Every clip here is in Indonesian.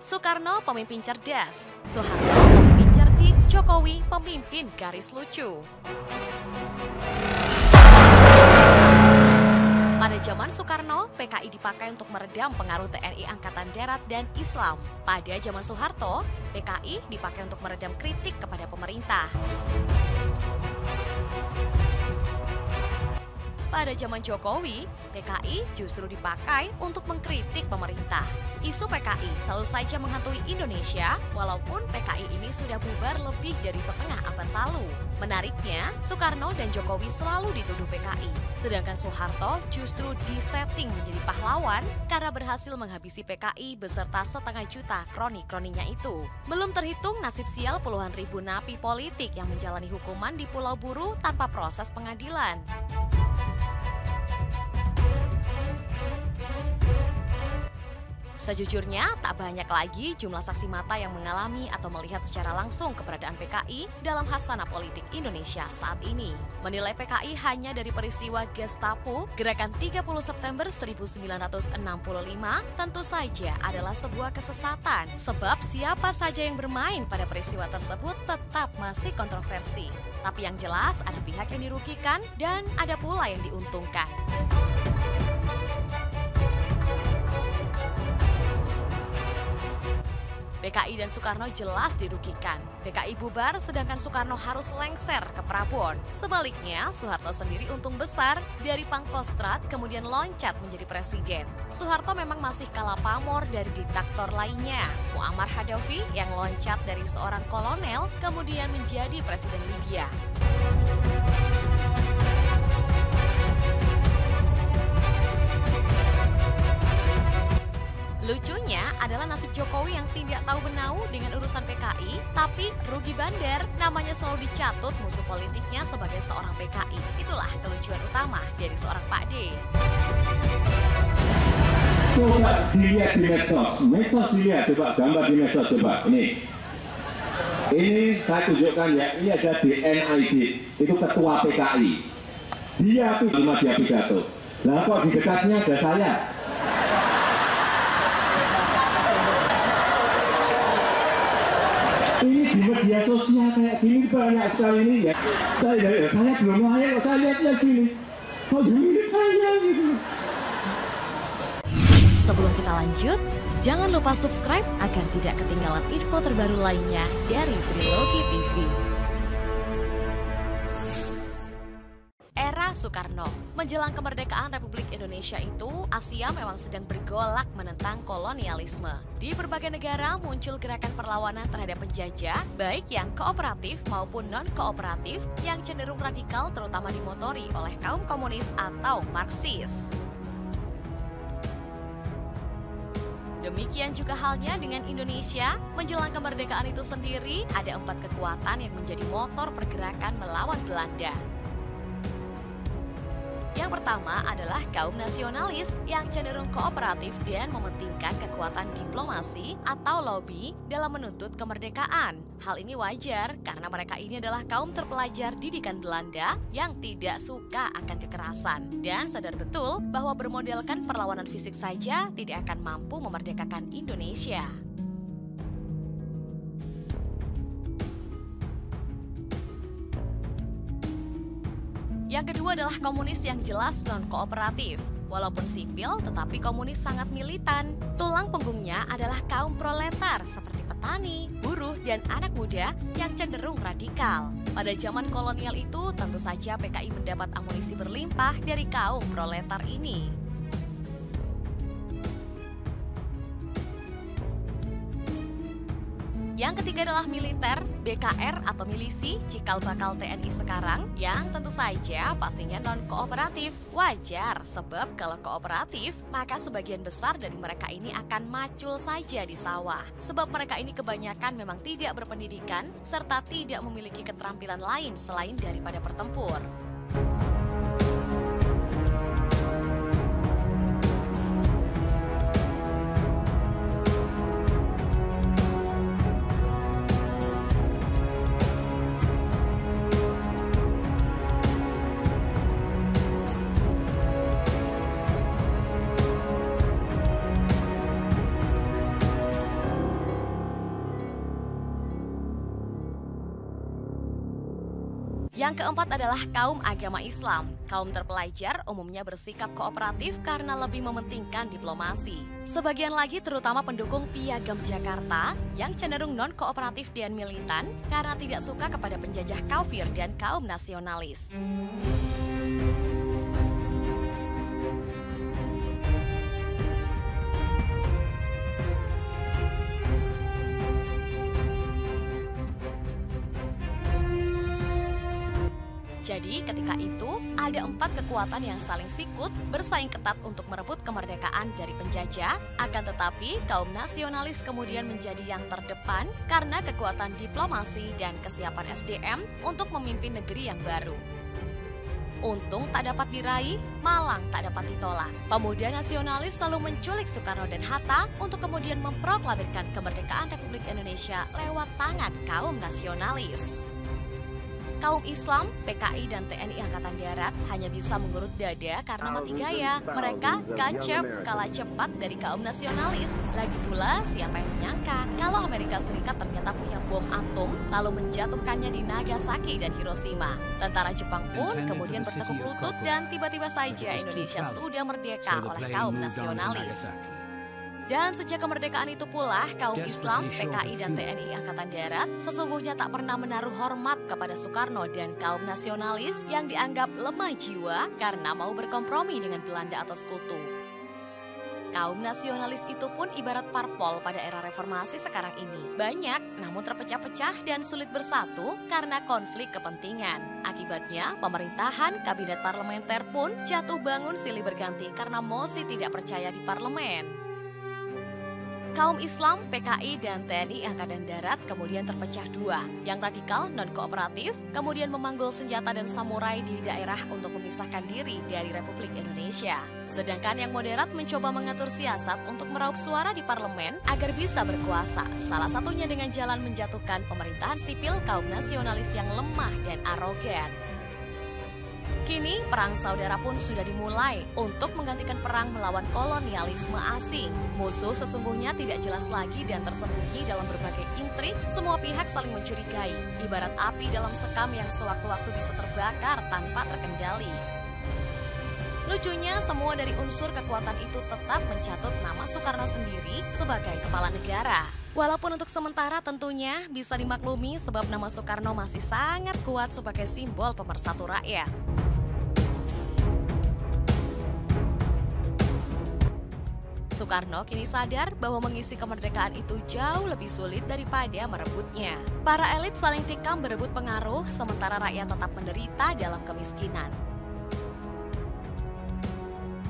Soekarno pemimpin cerdas, Soeharto pemimpin cerdik, Jokowi pemimpin garis lucu. Pada zaman Soekarno, PKI dipakai untuk meredam pengaruh TNI Angkatan Darat dan Islam. Pada zaman Soeharto, PKI dipakai untuk meredam kritik kepada pemerintah. Pada zaman Jokowi, PKI justru dipakai untuk mengkritik pemerintah. Isu PKI selalu saja menghantui Indonesia, walaupun PKI ini sudah bubar lebih dari setengah abad lalu. Menariknya, Soekarno dan Jokowi selalu dituduh PKI, sedangkan Soeharto justru disetting menjadi pahlawan karena berhasil menghabisi PKI beserta 1,5 juta kroni-kroninya itu. Belum terhitung nasib sial puluhan ribu napi politik yang menjalani hukuman di Pulau Buru tanpa proses pengadilan. Sejujurnya, tak banyak lagi jumlah saksi mata yang mengalami atau melihat secara langsung keberadaan PKI dalam khasanah politik Indonesia saat ini. Menilai PKI hanya dari peristiwa Gestapo, gerakan 30 September 1965, tentu saja adalah sebuah kesesatan. Sebab siapa saja yang bermain pada peristiwa tersebut tetap masih kontroversi. Tapi yang jelas ada pihak yang dirugikan dan ada pula yang diuntungkan. PKI dan Soekarno jelas dirugikan. PKI bubar sedangkan Soekarno harus lengser ke Prabon. Sebaliknya, Soeharto sendiri untung besar dari Pangkostrat kemudian loncat menjadi presiden. Soeharto memang masih kalah pamor dari diktator lainnya. Muammar Gaddafi yang loncat dari seorang kolonel kemudian menjadi presiden Libya. Lucunya adalah nasib Jokowi yang tidak tahu benau dengan urusan PKI, tapi rugi bandar, namanya selalu dicatut musuh politiknya sebagai seorang PKI. Itulah kelucuan utama dari seorang Pak D. Coba dilihat di medsos dilihat, coba gambar di medsos, coba. Ini saya tunjukkan ya, ini ada di NID, itu ketua PKI. Dia pidato. Lah kok di dekatnya ada saya? Ini di media sosial kayak gini banyak sekali ini ya. Saya belum lahir, saya lihat gini. Kok mirip saya gitu. Sebelum kita lanjut, jangan lupa subscribe agar tidak ketinggalan info terbaru lainnya dari Trilogi TV. Era Soekarno. Menjelang kemerdekaan Republik Indonesia itu, Asia memang sedang bergolak menentang kolonialisme. Di berbagai negara muncul gerakan perlawanan terhadap penjajah, baik yang kooperatif maupun non-kooperatif, yang cenderung radikal terutama dimotori oleh kaum komunis atau Marxis. Demikian juga halnya dengan Indonesia, menjelang kemerdekaan itu sendiri, ada 4 kekuatan yang menjadi motor pergerakan melawan Belanda. Yang pertama adalah kaum nasionalis yang cenderung kooperatif dan mementingkan kekuatan diplomasi atau lobby dalam menuntut kemerdekaan. Hal ini wajar karena mereka ini adalah kaum terpelajar didikan Belanda yang tidak suka akan kekerasan dan sadar betul bahwa bermodalkan perlawanan fisik saja tidak akan mampu memerdekakan Indonesia. Yang kedua adalah komunis yang jelas non-kooperatif. Walaupun sipil, tetapi komunis sangat militan. Tulang punggungnya adalah kaum proletar seperti petani, buruh, dan anak muda yang cenderung radikal. Pada zaman kolonial itu, tentu saja PKI mendapat amunisi berlimpah dari kaum proletar ini. Yang ketiga adalah militer, BKR atau milisi, cikal bakal TNI sekarang, yang tentu saja pastinya non-kooperatif. Wajar, sebab kalau kooperatif, maka sebagian besar dari mereka ini akan macul saja di sawah. Sebab mereka ini kebanyakan memang tidak berpendidikan, serta tidak memiliki keterampilan lain selain daripada bertempur. Yang keempat adalah kaum agama Islam. Kaum terpelajar umumnya bersikap kooperatif karena lebih mementingkan diplomasi. Sebagian lagi terutama pendukung Piagam Jakarta yang cenderung non-kooperatif dan militan karena tidak suka kepada penjajah kafir dan kaum nasionalis. Jadi ketika itu ada 4 kekuatan yang saling sikut bersaing ketat untuk merebut kemerdekaan dari penjajah. Akan tetapi kaum nasionalis kemudian menjadi yang terdepan karena kekuatan diplomasi dan kesiapan SDM untuk memimpin negeri yang baru. Untung tak dapat diraih, malang tak dapat ditolak. Pemuda nasionalis selalu menculik Soekarno dan Hatta untuk kemudian memproklamirkan kemerdekaan Republik Indonesia lewat tangan kaum nasionalis. Kaum Islam, PKI, dan TNI Angkatan Darat hanya bisa mengurut dada karena mati gaya. Mereka kacep kalah cepat dari kaum nasionalis. Lagi pula, siapa yang menyangka kalau Amerika Serikat ternyata punya bom atom lalu menjatuhkannya di Nagasaki dan Hiroshima. Tentara Jepang pun kemudian bertekuk lutut dan tiba-tiba saja Indonesia sudah merdeka oleh kaum nasionalis. Dan sejak kemerdekaan itu pula, kaum Islam, PKI, dan TNI Angkatan Darat sesungguhnya tak pernah menaruh hormat kepada Soekarno dan kaum nasionalis yang dianggap lemah jiwa karena mau berkompromi dengan Belanda atau sekutu. Kaum nasionalis itu pun ibarat parpol pada era reformasi sekarang ini. Banyak, namun terpecah-pecah dan sulit bersatu karena konflik kepentingan. Akibatnya, pemerintahan, kabinet parlementer pun jatuh bangun silih berganti karena Mosi tidak percaya di parlemen. Kaum Islam, PKI, dan TNI Angkatan Darat kemudian terpecah dua. Yang radikal non-kooperatif kemudian memanggul senjata dan samurai di daerah untuk memisahkan diri dari Republik Indonesia. Sedangkan yang moderat mencoba mengatur siasat untuk meraup suara di parlemen agar bisa berkuasa. Salah satunya dengan jalan menjatuhkan pemerintahan sipil kaum nasionalis yang lemah dan arogan. Kini, perang saudara pun sudah dimulai untuk menggantikan perang melawan kolonialisme asing. Musuh sesungguhnya tidak jelas lagi dan tersembunyi dalam berbagai intrik. Semua pihak saling mencurigai, ibarat api dalam sekam yang sewaktu-waktu bisa terbakar tanpa terkendali. Lucunya, semua dari unsur kekuatan itu tetap mencatut nama Soekarno sendiri sebagai kepala negara. Walaupun untuk sementara tentunya bisa dimaklumi sebab nama Soekarno masih sangat kuat sebagai simbol pemersatu rakyat. Soekarno kini sadar bahwa mengisi kemerdekaan itu jauh lebih sulit daripada merebutnya. Para elit saling tikam berebut pengaruh, sementara rakyat tetap menderita dalam kemiskinan.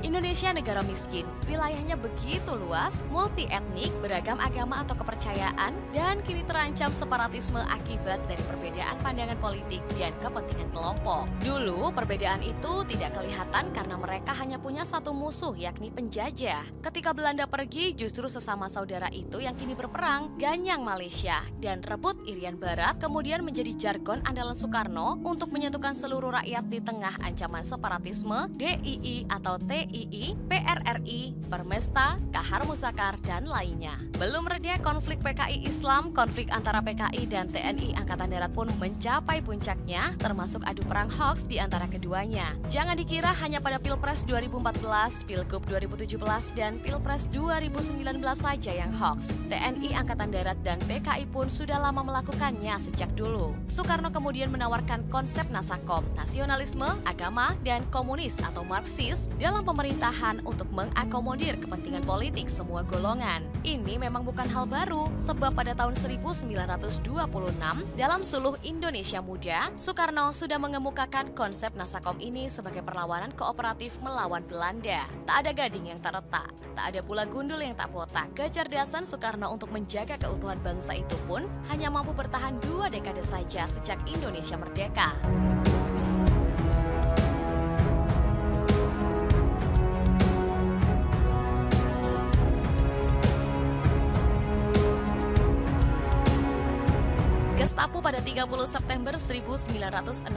Indonesia negara miskin, wilayahnya begitu luas, multi-etnik, beragam agama atau kepercayaan, dan kini terancam separatisme akibat dari perbedaan pandangan politik dan kepentingan kelompok. Dulu, perbedaan itu tidak kelihatan karena mereka hanya punya satu musuh, yakni penjajah. Ketika Belanda pergi, justru sesama saudara itu yang kini berperang, ganyang Malaysia, dan rebut Irian Barat, kemudian menjadi jargon andalan Soekarno untuk menyatukan seluruh rakyat di tengah ancaman separatisme, DII atau TII, PRRI, Permesta, Kahar Musakar, dan lainnya. Belum reda konflik PKI Islam, konflik antara PKI dan TNI Angkatan Darat pun mencapai puncaknya, termasuk adu perang hoax di antara keduanya. Jangan dikira hanya pada Pilpres 2014, Pilgub 2017, dan Pilpres 2019 saja yang hoax. TNI Angkatan Darat dan PKI pun sudah lama melakukannya sejak dulu. Soekarno kemudian menawarkan konsep Nasakom, nasionalisme, agama, dan komunis atau Marxis dalam pemerintahan untuk mengakomodir kepentingan politik semua golongan. Ini memang bukan hal baru, sebab pada tahun 1926 dalam Suluh Indonesia Muda, Soekarno sudah mengemukakan konsep Nasakom ini sebagai perlawanan kooperatif melawan Belanda. Tak ada gading yang tak retak, tak ada pula gundul yang tak botak. Kecerdasan Soekarno untuk menjaga keutuhan bangsa itu pun hanya mampu bertahan 2 dekade saja sejak Indonesia merdeka. Gestapo pada 30 September 1965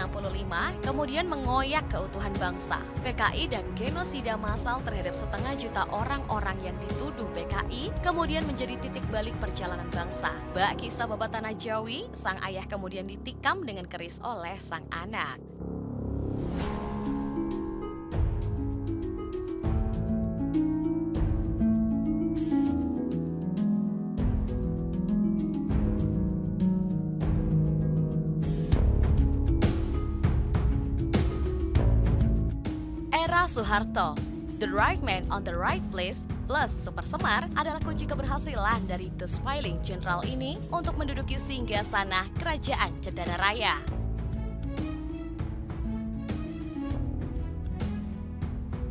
kemudian mengoyak keutuhan bangsa. PKI dan genosida massal terhadap setengah juta orang-orang yang dituduh PKI kemudian menjadi titik balik perjalanan bangsa. Bak kisah babat tanah Jawi, sang ayah kemudian ditikam dengan keris oleh sang anak. Era Soeharto, The Right Man on the Right Place plus Super Semar adalah kunci keberhasilan dari The Smiling General ini untuk menduduki singgasana Kerajaan Cendana Raya.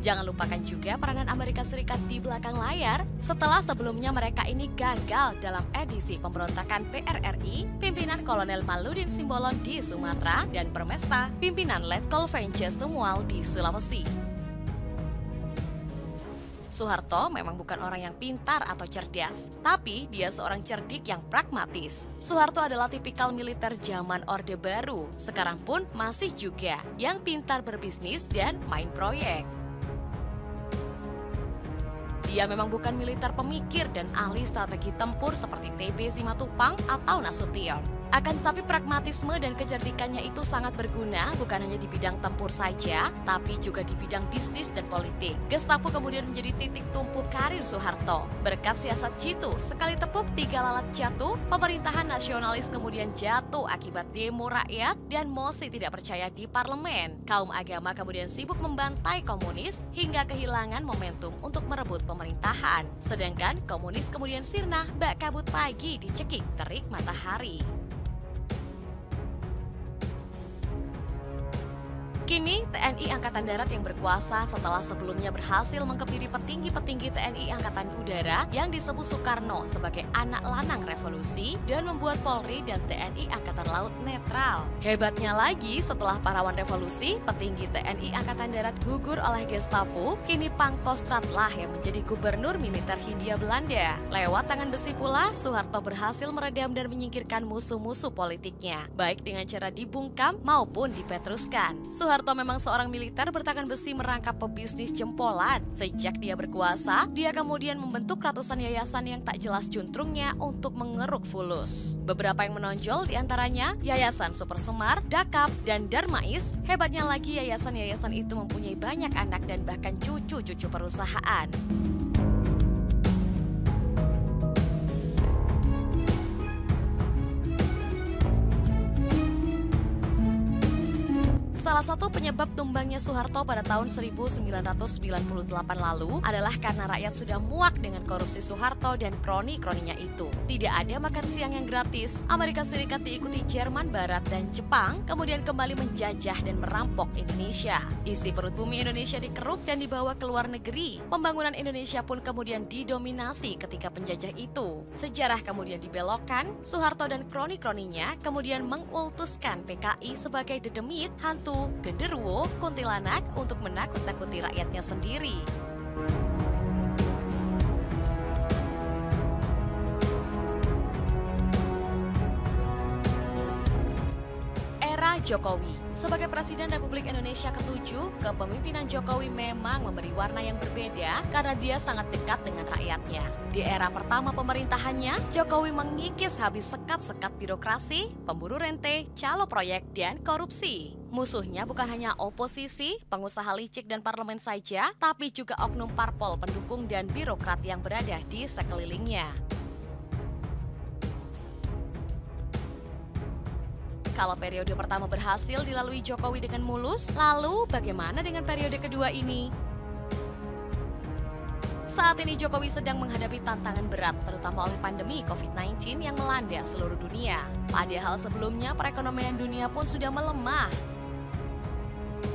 Jangan lupakan juga peranan Amerika Serikat di belakang layar setelah sebelumnya mereka ini gagal dalam edisi pemberontakan PRRI, pimpinan Kolonel Maludin Simbolon di Sumatera, dan Permesta, pimpinan Letkol Vence Semual di Sulawesi. Soeharto memang bukan orang yang pintar atau cerdas, tapi dia seorang cerdik yang pragmatis. Soeharto adalah tipikal militer zaman Orde Baru, sekarang pun masih juga yang pintar berbisnis dan main proyek. Dia memang bukan militer pemikir dan ahli strategi tempur seperti TB Simatupang atau Nasution. Akan tetapi pragmatisme dan kecerdikannya itu sangat berguna bukan hanya di bidang tempur saja, tapi juga di bidang bisnis dan politik. Gestapo kemudian menjadi titik tumpu karir Soeharto. Berkat siasat jitu, sekali tepuk 3 lalat jatuh, pemerintahan nasionalis kemudian jatuh akibat demo rakyat dan mosi tidak percaya di parlemen. Kaum agama kemudian sibuk membantai komunis hingga kehilangan momentum untuk merebut pemerintahan. Sedangkan komunis kemudian sirna bak kabut pagi dicekik terik matahari. Kini, TNI Angkatan Darat yang berkuasa setelah sebelumnya berhasil mengkebiri petinggi-petinggi TNI Angkatan Udara yang disebut Soekarno sebagai anak lanang revolusi dan membuat Polri dan TNI Angkatan Laut netral. Hebatnya lagi, setelah pahlawan revolusi, petinggi TNI Angkatan Darat gugur oleh Gestapo, kini Pangkostratlah yang menjadi gubernur militer Hindia Belanda. Lewat tangan besi pula, Soeharto berhasil meredam dan menyingkirkan musuh-musuh politiknya, baik dengan cara dibungkam maupun dipetruskan. Soeharto memang seorang militer bertangan besi merangkap pebisnis jempolan. Sejak dia berkuasa, dia kemudian membentuk ratusan yayasan yang tak jelas juntrungnya untuk mengeruk fulus. Beberapa yang menonjol diantaranya Yayasan Super Semar, Dakap, dan Darmais. Hebatnya lagi yayasan-yayasan itu mempunyai banyak anak dan bahkan cucu-cucu perusahaan. Salah satu penyebab tumbangnya Soeharto pada tahun 1998 lalu adalah karena rakyat sudah muak dengan korupsi Soeharto dan kroni-kroninya itu. Tidak ada makan siang yang gratis. Amerika Serikat diikuti Jerman Barat dan Jepang, kemudian kembali menjajah dan merampok Indonesia. Isi perut bumi Indonesia dikeruk dan dibawa ke luar negeri. Pembangunan Indonesia pun kemudian didominasi ketika penjajah itu. Sejarah kemudian dibelokkan, Soeharto dan kroni-kroninya kemudian mengultuskan PKI sebagai dedemit, hantu, genderuwo, kuntilanak untuk menakut-nakuti rakyatnya sendiri. Era Jokowi. Sebagai Presiden Republik Indonesia ke-7, kepemimpinan Jokowi memang memberi warna yang berbeda karena dia sangat dekat dengan rakyatnya. Di era pertama pemerintahannya, Jokowi mengikis habis sekat-sekat birokrasi, pemburu rente, calo proyek, dan korupsi. Musuhnya bukan hanya oposisi, pengusaha licik dan parlemen saja, tapi juga oknum parpol pendukung dan birokrat yang berada di sekelilingnya. Kalau periode pertama berhasil dilalui Jokowi dengan mulus, lalu bagaimana dengan periode kedua ini? Saat ini Jokowi sedang menghadapi tantangan berat, terutama oleh pandemi COVID-19 yang melanda seluruh dunia. Padahal sebelumnya perekonomian dunia pun sudah melemah.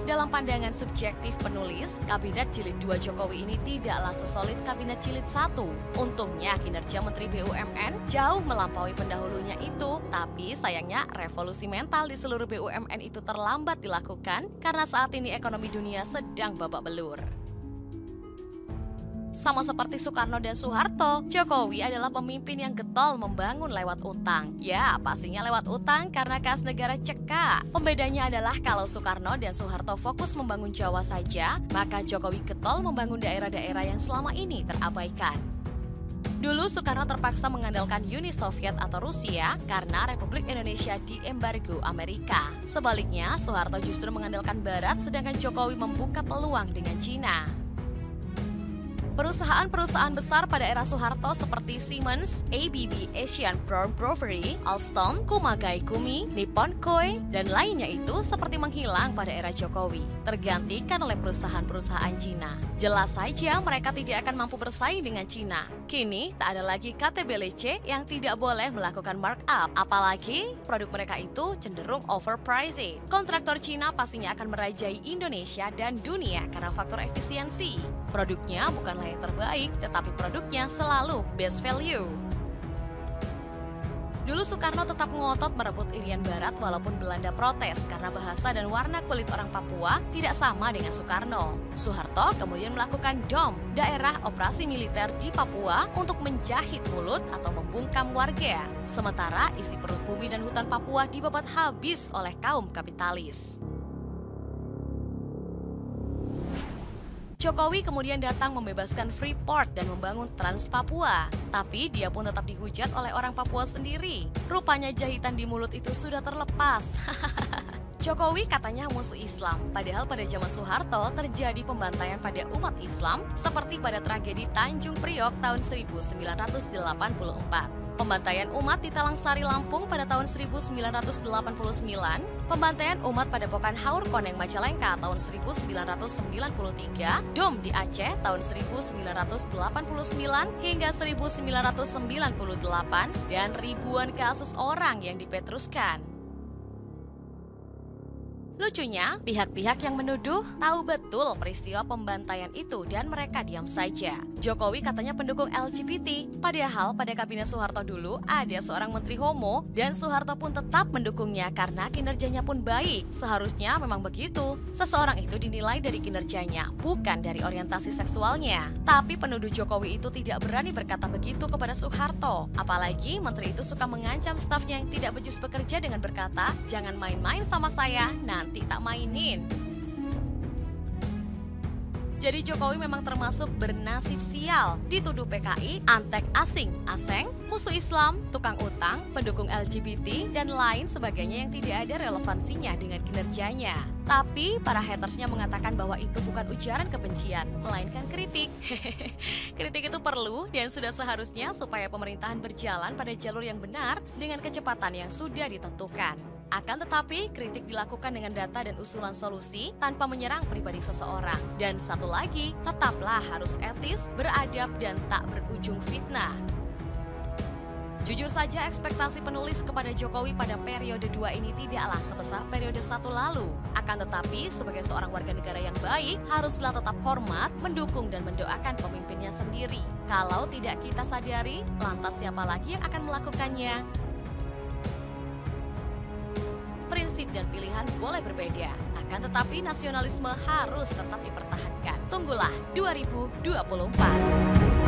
Dalam pandangan subjektif penulis, Kabinet Jilid 2 Jokowi ini tidaklah sesolid Kabinet Jilid 1. Untungnya kinerja Menteri BUMN jauh melampaui pendahulunya itu, tapi sayangnya revolusi mental di seluruh BUMN itu terlambat dilakukan karena saat ini ekonomi dunia sedang babak belur. Sama seperti Soekarno dan Soeharto, Jokowi adalah pemimpin yang getol membangun lewat utang. Ya, pastinya lewat utang karena kas negara cekak. Pembedanya adalah kalau Soekarno dan Soeharto fokus membangun Jawa saja, maka Jokowi getol membangun daerah-daerah yang selama ini terabaikan. Dulu Soekarno terpaksa mengandalkan Uni Soviet atau Rusia karena Republik Indonesia diembargo Amerika. Sebaliknya, Soeharto justru mengandalkan Barat sedangkan Jokowi membuka peluang dengan Cina. Perusahaan-perusahaan besar pada era Soeharto seperti Siemens, ABB Asian Brown Brewery, Alstom, Kumagai Kumi, Nippon Koi, dan lainnya itu seperti menghilang pada era Jokowi, tergantikan oleh perusahaan-perusahaan Cina. Jelas saja mereka tidak akan mampu bersaing dengan Cina. Kini tak ada lagi KTBLC yang tidak boleh melakukan markup, apalagi produk mereka itu cenderung overpriced. Kontraktor Cina pastinya akan merajai Indonesia dan dunia karena faktor efisiensi. Produknya bukanlah yang terbaik, tetapi produknya selalu best value. Dulu Soekarno tetap ngotot merebut Irian Barat walaupun Belanda protes karena bahasa dan warna kulit orang Papua tidak sama dengan Soekarno. Soeharto kemudian melakukan DOM, daerah operasi militer di Papua untuk menjahit mulut atau membungkam warga. Sementara isi perut bumi dan hutan Papua dibabat habis oleh kaum kapitalis. Jokowi kemudian datang membebaskan Freeport dan membangun Trans Papua. Tapi dia pun tetap dihujat oleh orang Papua sendiri. Rupanya jahitan di mulut itu sudah terlepas. Jokowi katanya musuh Islam, padahal pada zaman Soeharto terjadi pembantaian pada umat Islam seperti pada tragedi Tanjung Priok tahun 1984. Pembantaian umat di Talangsari, Lampung pada tahun 1989, pembantaian umat pada Pokan Haur Koneng Majalengka tahun 1993, DOM di Aceh tahun 1989 hingga 1998, dan ribuan kasus orang yang dipetruskan. Lucunya, pihak-pihak yang menuduh tahu betul peristiwa pembantaian itu dan mereka diam saja. Jokowi katanya pendukung LGBT, padahal pada kabinet Soeharto dulu ada seorang menteri homo dan Soeharto pun tetap mendukungnya karena kinerjanya pun baik. Seharusnya memang begitu. Seseorang itu dinilai dari kinerjanya, bukan dari orientasi seksualnya. Tapi penuduh Jokowi itu tidak berani berkata begitu kepada Soeharto. Apalagi menteri itu suka mengancam stafnya yang tidak becus bekerja dengan berkata, "Jangan main-main sama saya, nanti tak mainin." Jadi Jokowi memang termasuk bernasib sial, dituduh PKI, antek asing, aseng, musuh Islam, tukang utang, pendukung LGBT, dan lain sebagainya yang tidak ada relevansinya dengan kinerjanya. Tapi para hatersnya mengatakan bahwa itu bukan ujaran kebencian, melainkan kritik. Kritik itu perlu dan sudah seharusnya supaya pemerintahan berjalan pada jalur yang benar dengan kecepatan yang sudah ditentukan. Akan tetapi, kritik dilakukan dengan data dan usulan solusi tanpa menyerang pribadi seseorang. Dan satu lagi, tetaplah harus etis, beradab, dan tak berujung fitnah. Jujur saja, ekspektasi penulis kepada Jokowi pada periode 2 ini tidaklah sebesar periode 1 lalu. Akan tetapi, sebagai seorang warga negara yang baik, haruslah tetap hormat, mendukung, dan mendoakan pemimpinnya sendiri. Kalau tidak kita sadari, lantas siapa lagi yang akan melakukannya? Prinsip dan pilihan boleh berbeda, akan tetapi nasionalisme harus tetap dipertahankan. Tunggulah 2024.